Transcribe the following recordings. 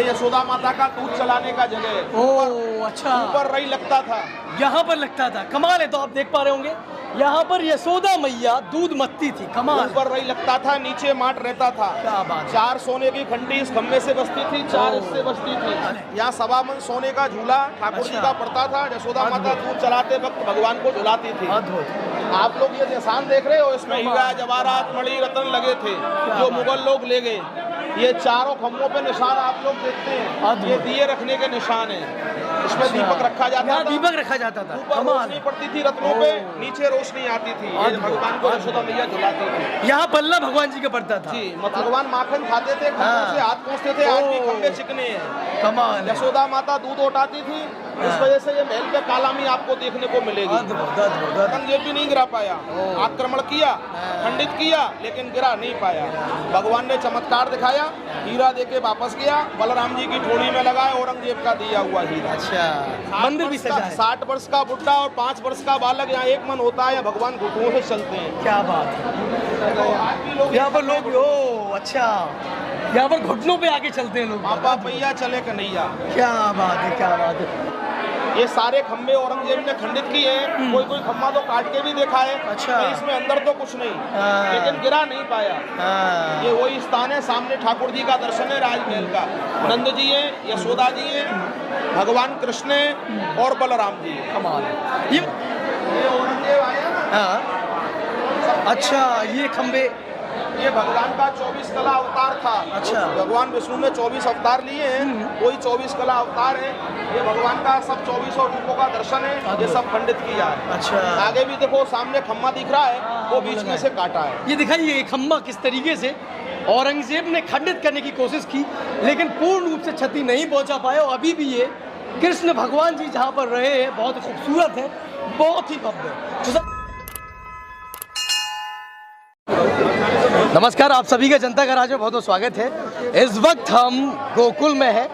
ये यशोदा माता का दूध चलाने का जगह है। ओह अच्छा, ऊपर रही लगता था, यहाँ पर लगता था। कमाल है। तो आप देख पा रहे होंगे यहाँ पर यशोदा मैया दूध मत्ती थी। कमाल। ऊपर रही लगता था, नीचे माट रहता था। क्या बात है। 4 सोने की घंटी इस खम्भे से बसती थी, 4 इससे बसती थी। यहाँ 1.25 मन सोने का झूला ठाकुर जी का पड़ता था। यशोदा माता दूध चलाते वक्त भगवान को झुलाती थी। अद्भुत। आप लोग ये निशान देख रहे हो, इसमें हीरा जवाहरात मणि रत्न लगे थे जो मुगल लोग ले गए। ये चारों खम्भों पे निशान आप लोग देखते हैं, ये दिए रखने के निशान है। इसमें दीपक रखा जाता था, दीपक रखा जाता था। ऊपर रोशनी पड़ती थी रत्नों पे, नीचे रोशनी आती थी। ये भगवान को यशोदा मैया झुलाती थी। यहाँ पल्ला भगवान जी का पड़ता था जी, भगवान माखन खाते थे, खम्भों से हाथ पहुँचते थे। आज भी खम्भे चिकने हैं। कमाल। यशोदा माता दूध उठाती थी, इस वजह से ये महल पे कालामी आपको देखने को मिलेगी। औरंगजेब भी नहीं गिरा पाया, आक्रमण किया, खंडित किया, लेकिन गिरा नहीं पाया। भगवान ने चमत्कार दिखाया, हीरा देके वापस गया, बलराम जी की ठोड़ी में लगाए औरंगजेब का दिया हुआ हीरा। अच्छा, मंदिर भी सजा है। 60 वर्ष का बुढ़ा और 5 वर्ष का बालक यहाँ एक मन होता है, भगवान घुटनों से चलते हैं। क्या बात है। यहाँ पर लोग, ओ अच्छा, यहाँ पर घुटनों पे आके चलते हैं लोग। पापा पैया चले कन्हैया। क्या बात है, क्या बात है। ये सारे खम्भे औरंगजेब ने खंडित किए हैं। कोई कोई खम्भा तो काट के भी देखा है। अच्छा। तो इसमें अंदर तो कुछ नहीं, लेकिन गिरा नहीं पाया। ये वही स्थान है, सामने ठाकुर जी का दर्शन है राजमहल का। नंद जी हैं, यशोदा जी हैं, भगवान कृष्ण हैं और बलराम जी हैं। कमाल है। ये औरंगजेब आया ना। हाँ। अच्छा, ये खम्भे, ये भगवान का 24 कला अवतार था। अच्छा। भगवान विष्णु ने 24 अवतार लिए हैं, कोई 24 कला अवतार है। ये भगवान का सब 24 रूपों का दर्शन है, ये सब खंडित किया है। अच्छा। आगे भी देखो, सामने खम्मा दिख रहा है, वो बीच में से काटा है। ये दिखाइए ये खम्भा किस तरीके से औरंगजेब ने खंडित करने की कोशिश की, लेकिन पूर्ण रूप से क्षति नहीं पहुंचा पाया। और अभी भी ये कृष्ण भगवान जी जहाँ पर रहे हैं, बहुत खूबसूरत है, बहुत ही भव्य। नमस्कार, आप सभी का जनता का राज में बहुत बहुत स्वागत है। इस वक्त हम गोकुल में हैं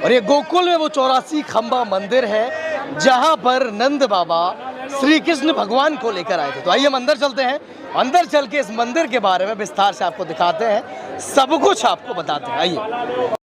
और ये गोकुल में वो 84 खंबा मंदिर है जहाँ पर नंद बाबा श्री कृष्ण भगवान को लेकर आए थे। तो आइए हम अंदर चलते हैं, अंदर चल के इस मंदिर के बारे में विस्तार से आपको दिखाते हैं, सब कुछ आपको बताते हैं। आइए।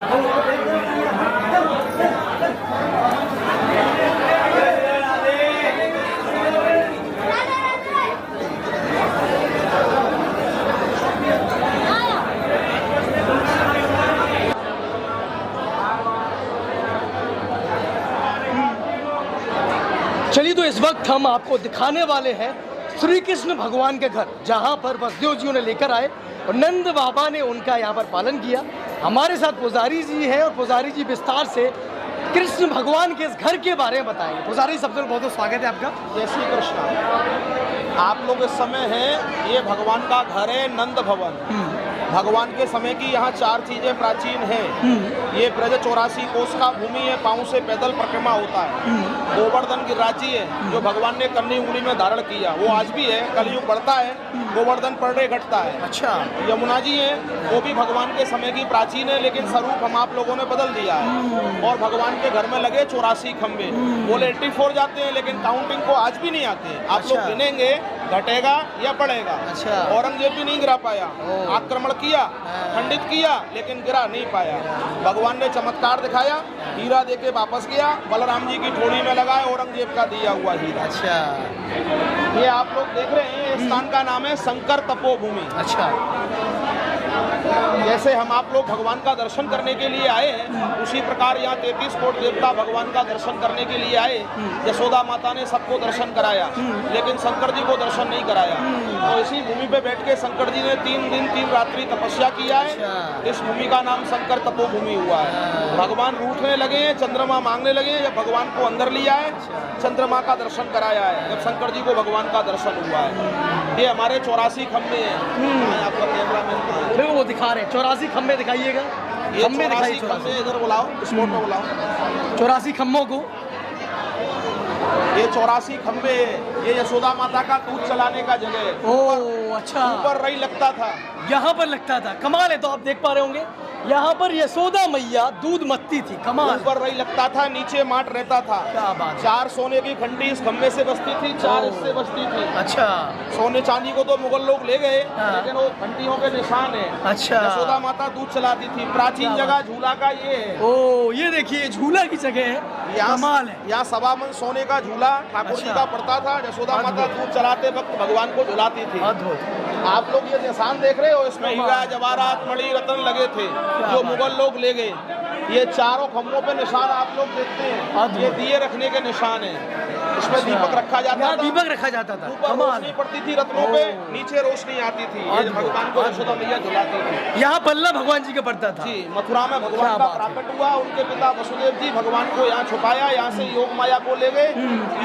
चलिए, तो इस वक्त हम आपको दिखाने वाले हैं श्री कृष्ण भगवान के घर, जहाँ पर वसुदेव जी उन्हें लेकर आए और नंद बाबा ने उनका यहाँ पर पालन किया। हमारे साथ पुजारी जी हैं और पुजारी जी विस्तार से कृष्ण भगवान के इस घर के बारे में बताएंगे। पुजारी, सबसे बहुत बहुत स्वागत है आपका। जय श्री कृष्ण। आप लोग इस समय हैं, ये भगवान का घर है नंद भवन। भगवान के समय की यहाँ 4 चीजें प्राचीन हैं। ये ब्रज 84 कोस का भूमि है, पाँव से पैदल परिक्रमा होता है। गोवर्धन गिरिराजी है जो भगवान ने कन्नी उंगली में धारण किया, वो आज भी है। कलयुग बढ़ता है, गोवर्धन पर डे घटता है। अच्छा। यमुना जी है, वो भी भगवान के समय की प्राचीन है, लेकिन स्वरूप हम आप लोगों ने बदल दिया है। और भगवान के घर में लगे 84 खंबे, बोले 84 जाते हैं, लेकिन काउंटिंग को आज भी नहीं आते हैं। आप लोग गिनेंगे, घटेगा या बढ़ेगा। अच्छा। औरंगजेब भी नहीं गिरा पाया, आक्रमण किया, खंडित किया, लेकिन गिरा नहीं पाया। भगवान ने चमत्कार दिखाया, हीरा देके वापस गया, बलराम जी की ठोड़ी में लगाए, औरंगजेब का दिया हुआ हीरा। अच्छा। ये आप लोग देख रहे हैं, इस स्थान का नाम है शंकर तपोभूमि। अच्छा। जैसे हम आप लोग भगवान का दर्शन करने के लिए आए हैं, उसी प्रकार यहाँ 33 कोट देवता भगवान का दर्शन करने के लिए आए। यशोदा माता ने सबको दर्शन कराया, लेकिन शंकर जी को दर्शन नहीं कराया। तो इसी भूमि पे बैठ के शंकर जी ने 3 दिन 3 रात्रि तपस्या किया है। इस भूमि का नाम शंकर तपोभूमि हुआ है। भगवान रूठने लगे हैं, चंद्रमा मांगने लगे, जब भगवान को अंदर लिया है, चंद्रमा का दर्शन कराया है, जब शंकर जी को भगवान का दर्शन हुआ है। ये हमारे 84 खंबे हैं। आपका कैमरा मैन वो दिखा रहे हैं 84 खंबे, दिखाइएगा। खंबे दिखाइए, खंबे इधर बुलाओ, स्पॉट में बुलाओ 84 खंबों को। ये 84 खंबे, ये यशोदा माता का दूध चलाने का जगह है। ओह अच्छा, ऊपर रही लगता था, यहाँ पर लगता था। कमाल है। तो आप देख पा रहे होंगे यहाँ पर यशोदा मैया दूध मत्ती थी, कमाल। ऊपर रही लगता था, नीचे माट रहता था। क्या बात है। 4 सोने की खंडी इस खम्भे से बसती थी, 4 इससे बसती थी। अच्छा, सोने चांदी को तो मुगल लोग ले गए, हाँ। लेकिन वो घंटियों के निशान है। अच्छा। यशोदा माता दूध चलाती थी। प्राचीन क्या जगह झूला का ये है। ओ ये देखिए झूला की जगह है, कमाल है। यहाँ 1.25 मन सोने का झूला ठाकुर जी अच्छा। का पड़ता था। यशोदा माता अद्भुत। दूध चलाते वक्त भगवान को झुलाती थी। अद्भुत। आप लोग ये निशान देख रहे हो, इसमें हीरा जवाहरात मणि रत्न लगे थे, जो बात मुगल लोग ले गए। ये चारों खम्भों पे निशान आप लोग देखते हैं, अद्भुत। ये दिए रखने के निशान है। इसमें दीपक रखा जाता यहाँ था, दीपक रखा जाता था, ऊपर कमाल। रोशनी पड़ती थी रत्नों पे, नीचे रोशनी आती थी। ये अद्भुत। भगवान को यशोदा मैया झुलाती थी। यहाँ पल्ला भगवान जी का पड़ता था। जी, मथुरा में भगवान क्या का बात है। प्राकट हुआ। उनके पिता वसुदेव जी भगवान को यहाँ छुपाया, यहाँ से योग माया को ले गए।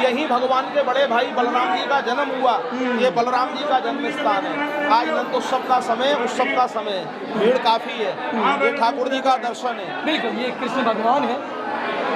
यही भगवान के बड़े भाई बलराम जी का जन्म हुआ। ये बलराम जी का जन्म स्थान है। आज नंदोत्सव का समय, उत्सव का समय, भीड़ काफी है। ये ठाकुर जी का दर्शन है। बिल्कुल, ये कृष्ण भगवान है।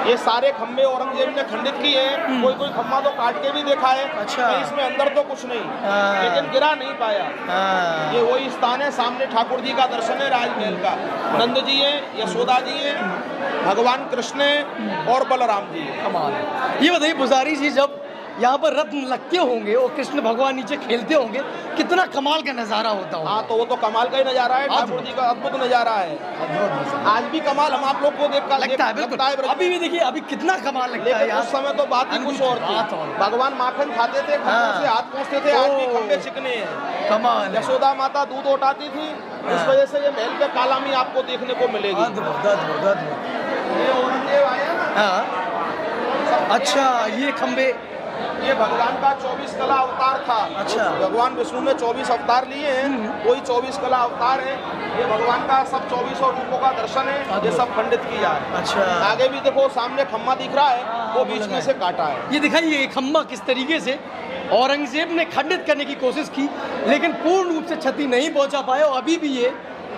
ये सारे खम्भे औरंगजेब ने खंडित किए हैं। कोई कोई खम्भा तो काट के भी देखा है। अच्छा। नहीं, इसमें अंदर तो कुछ नहीं, हाँ। लेकिन गिरा नहीं पाया। हाँ। ये वही स्थान है, सामने ठाकुर जी का दर्शन है राजमहल का। नंद जी हैं, यशोदा जी हैं, भगवान कृष्ण हैं और बलराम जी हैं। कमाल है। ये बताइए पुजारी जी, जब यहाँ पर रत्न लगते होंगे और कृष्ण भगवान नीचे खेलते होंगे, कितना कमाल का नजारा होता होगा। हाँ, तो वो तो कमाल का ही नजारा है। ठाकुर जी का अद्भुत नजारा है। आज भी कमाल हम आप लोग को देख कर लगता है, बिल्कुल। अभी भी देखिए, अभी कितना कमाल लगता है लेकिन यार। उस समय तो बात ही कुछ और बात और थी। भगवान माखन खाते थे, खम्भों से हाथ पहुँचते थे। आज भी खम्भे चिकने हैं। कमाल है। यशोदा माता दूध उठाती थी, इस वजह से ये महल पे कालामी आपको देखने को मिलेगी। अद्भुत अद्भुत अद्भुत। ये औरंगजेब आया ना, हाँ, अच्छा, ये खम्बे, ये भगवान का 24 कला अवतार था। अच्छा। भगवान विष्णु ने 24 अवतार लिए हैं, कोई 24 कला अवतार है। ये भगवान का सब 24 रूपों का दर्शन है। ये सब खंडित किया है। अच्छा। आगे भी देखो, सामने खम्मा दिख रहा है, वो वो बीच लगा में है। से काटा है। ये दिखाइए ये खम्बा किस तरीके से औरंगजेब ने खंडित करने की कोशिश की, लेकिन पूर्ण रूप से क्षति नहीं पहुंचा पाया। और अभी भी ये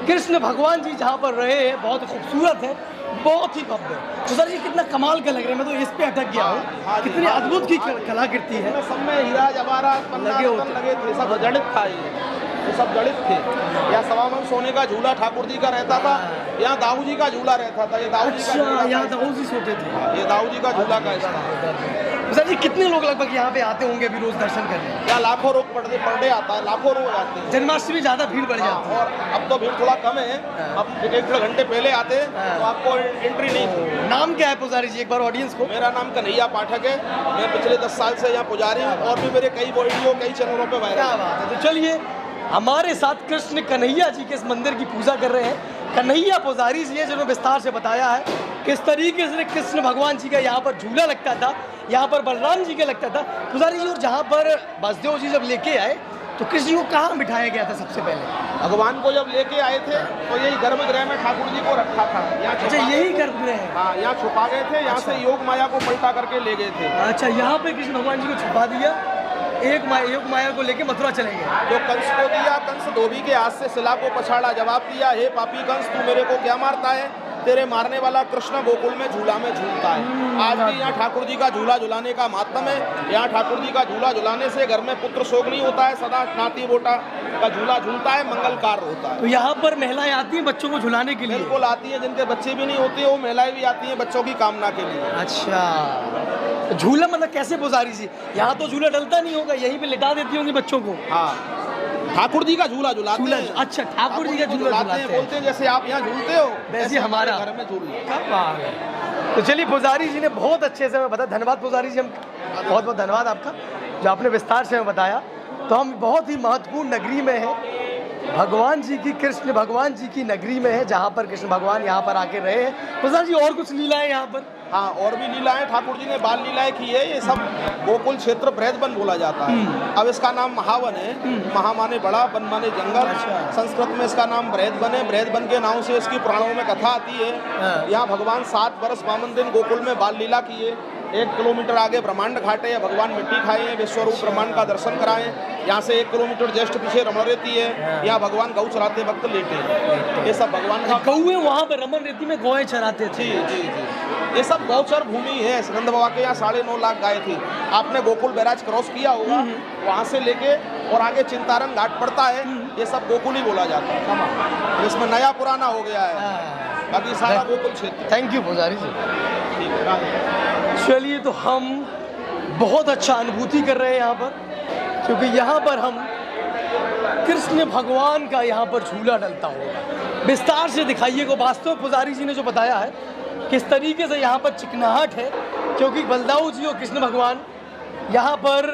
कृष्ण भगवान जी जहाँ पर रहे हैं, बहुत खूबसूरत है, बहुत ही भव्य। तो सर जी कितना कमाल का लग रहा है, मैं तो इस पे अटक गया हाँ, हूँ। कितनी अद्भुत की कलाकृति है। सब में हीरा जवाहरात पन्ना लगे रत्न होते। लगे थे, सब जड़ित था। ये सब जड़ित थे। यहाँ 1.25 मन सोने का झूला ठाकुर जी का रहता था। यहाँ दाऊ जी का झूला रहता था। ये दाऊ जी का अच्छा, झूला यहाँ था। दाऊ जी सोते थे। ये दाऊ जी का झूला का स्थान। सर जी कितने लोग लगभग यहाँ पे आते होंगे अभी रोज दर्शन करने? यहाँ लाखों लोग पर डे आता है, लाखों लोग आते हैं। जन्माष्टमी ज्यादा भीड़ बढ़ जाती है। और अब तो भीड़ थोड़ा कम है। अब 1-1.5 घंटे पहले आते तो आपको एंट्री नहीं थी। नाम क्या है पुजारी जी, एक बार ऑडियंस को? मेरा नाम कन्हैया पाठक है। मैं पिछले 10 साल से यहाँ पुजारी हूँ, और भी मेरे कई वीडियो कई चैनलों पे वायरल क्या है। बात है। तो चलिए, हमारे साथ कृष्ण कन्हैया जी के इस मंदिर की पूजा कर रहे हैं कन्हैया पुजारी जी है, जिन्होंने विस्तार से बताया है किस तरीके से कृष्ण भगवान जी का यहाँ पर झूला लगता था, यहाँ पर बलराम जी का लगता था। पुजारी जी, और जहाँ पर वासुदेव जी जब लेके आए तो कृष्ण जी को कहाँ बिठाया गया था सबसे पहले? भगवान को जब लेके आए थे तो यही गर्भगृह में ठाकुर जी को रखा था। यहाँ अच्छा, छुपा- यही गर्भगृह है। हाँ, यहाँ छुपा गए थे। यहाँ से योग माया को पलटा करके ले गए थे। अच्छा, यहाँ पे कृष्ण भगवान जी को छुपा दिया, योग माया को लेके मथुरा चले गए। जो कंस को दिया, कंस धोबी के हाथ से शिला को पछाड़ा, जवाब दिया, हे पापी कंस, तू मेरे को क्या मारता है? तेरे मारने वाला कृष्ण गोकुल में झूला में झूलता है। आज भी यहाँ ठाकुर जी का झूला झुलाने का महात्म है। यहाँ ठाकुर जी का झूला झुलाने से घर में पुत्र शोक नहीं होता है, सदा नाती बोटा का झूला झूलता है, मंगल कार्य होता है। तो यहाँ पर महिलाएं आती हैं बच्चों को झुलाने के लिए? बिल्कुल आती हैं, जिनके बच्चे भी नहीं होते वो महिलाएं भी आती हैं बच्चों की कामना के लिए। अच्छा, तो झूला मतलब कैसे पुजारी जी? यहाँ तो झूला डलता नहीं होगा, यहीं पे लिटा देती होंगी बच्चों को? हाँ, ठाकुर जी का झूला झुलाते हैं। अच्छा, ठाकुर जी का झूला झुलाते हैं। बोलते हैं जैसे आप यहाँ झूलते हो वैसे हमारा घर में झूल लो। क्या बात है। तो चलिए, पुजारी जी ने बहुत अच्छे से हमें बताया। धन्यवाद पुजारी जी, हम बहुत बहुत धन्यवाद आपका जो आपने विस्तार से हमें बताया। तो हम बहुत ही महत्वपूर्ण नगरी में हैं, भगवान जी की, कृष्ण भगवान जी की नगरी में है, जहाँ पर कृष्ण भगवान यहाँ पर आके रहे हैं। पुजारी जी, और कुछ लीलाएं यहाँ पर? हाँ, और भी लीलाएं ठाकुर जी ने बाल लीलाएं की है। ये सब गोकुल क्षेत्र बृहदवन बोला जाता है। अब इसका नाम महावन है। महा माने बड़ा, वन माने जंगल। अच्छा। संस्कृत में इसका नाम बृहदवन है। बृहदवन के नाम से इसकी पुराणों में कथा आती है। यहाँ भगवान 7 वर्ष 52 दिन गोकुल में बाल लीला किए। 1 किलोमीटर आगे ब्रह्मांड घाट है, भगवान मिट्टी खाए हैं, विश्वरूप ब्रह्मांड का दर्शन कराएं। यहाँ से 1 किलोमीटर जस्ट पीछे रमण रेती है, यहाँ भगवान गौ चराते वक्त लेटे हैं। ये सब भगवान का गौएं वहाँ पर रमन रेती में गौएं चराते थे। जी जी जी, ये सब गौचर भूमि है। नंद बाबा के यहाँ 9.5 लाख गाय थी। आपने गोकुल बैराज क्रॉस किया होगा, वहाँ से लेके और आगे चिंतारन घाट पड़ता है, ये सब गोकुल ही बोला जाता है। इसमें नया पुराना हो गया है, बाकी सारा गोकुल क्षेत्र। थैंक यू पुजारी जी। ठीक है, राधे। चलिए, तो हम बहुत अच्छा अनुभूति कर रहे हैं यहाँ पर, क्योंकि यहाँ पर हम कृष्ण भगवान का यहाँ पर झूला डलता होगा। विस्तार से दिखाइए को। वास्तव पुजारी जी ने जो बताया है किस तरीके से यहाँ पर चिकनाहट है, क्योंकि बलदाऊ जी और कृष्ण भगवान यहाँ पर,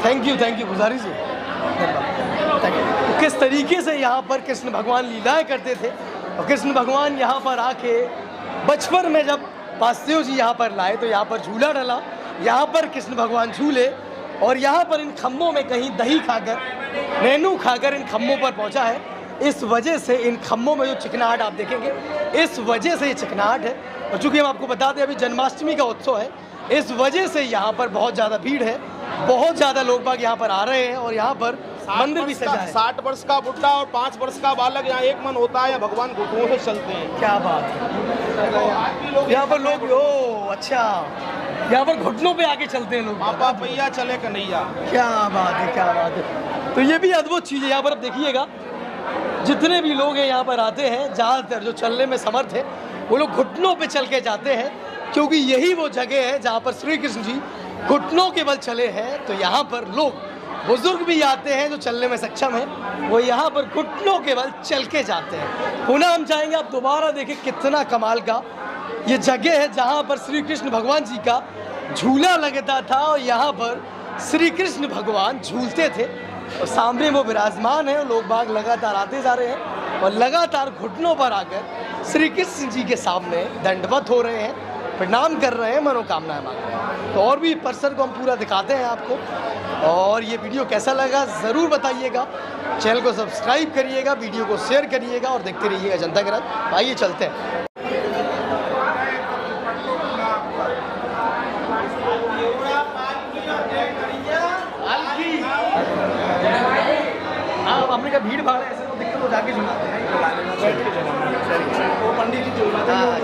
थैंक यू पुजारी जी, तो किस तरीके से यहाँ पर कृष्ण भगवान लीलाएं करते थे। और कृष्ण भगवान यहाँ पर आके बचपन में जब वासुदेव जी यहाँ पर लाए तो यहाँ पर झूला डला, यहाँ पर कृष्ण भगवान झूले, और यहाँ पर इन खम्भों में कहीं दही खाकर, रेनू खाकर इन खम्भों पर पहुँचा है। इस वजह से इन खम्भों में जो चिकनाहट आप देखेंगे, इस वजह से ये चिकनाहट है। और चूँकि हम आपको बता दें अभी जन्माष्टमी का उत्सव है, इस वजह से यहाँ पर बहुत ज़्यादा भीड़ है, बहुत ज़्यादा लोग बाग यहाँ पर आ रहे हैं। और यहाँ पर मंदिर भी सजा है। 60 वर्ष का बुढ़ा और 5 वर्ष का बालक यहाँ एक मन होता है, या भगवान घुटनों से चलते हैं। क्या बात है। यहाँ पर लोग, ओ अच्छा, यहाँ पर घुटनों पे आके चलते हैं लोग। पापा पैया चले कन्हैया। क्या बात है, क्या बात है। तो ये भी अद्भुत चीज़ है। यहाँ पर आप देखिएगा, जितने भी लोग हैं यहाँ पर आते हैं, ज़्यादातर जो चलने में समर्थ है वो लोग घुटनों पे चल के जाते हैं, क्योंकि यही वो जगह है जहाँ पर श्री कृष्ण जी घुटनों के बल चले हैं। तो यहाँ पर लोग, बुजुर्ग भी आते हैं जो चलने में सक्षम है, वो यहाँ पर घुटनों के बल चल के जाते हैं। पुनः हम चाहेंगे आप दोबारा देखें कितना कमाल का ये जगह है, जहाँ पर श्री कृष्ण भगवान जी का झूला लगता था और यहाँ पर श्री कृष्ण भगवान झूलते थे। और सामने वो विराजमान है और लोग बाग लगातार आते जा रहे हैं और लगातार घुटनों पर आकर श्री कृष्ण जी के सामने दंडवत हो रहे हैं, प्रणाम कर रहे हैं, मनोकामनाएं मांग रहे हैं। तो और भी परिसर को हम पूरा दिखाते हैं आपको। और ये वीडियो कैसा लगा ज़रूर बताइएगा, चैनल को सब्सक्राइब करिएगा, वीडियो को शेयर करिएगा और देखते रहिएगा जनता के राज। आइए चलते हैं। आपने कहा भीड़ भाड़ ऐसे तो दिक्कत हो, जाके झुलाते हैं, पंडित जी हाँ,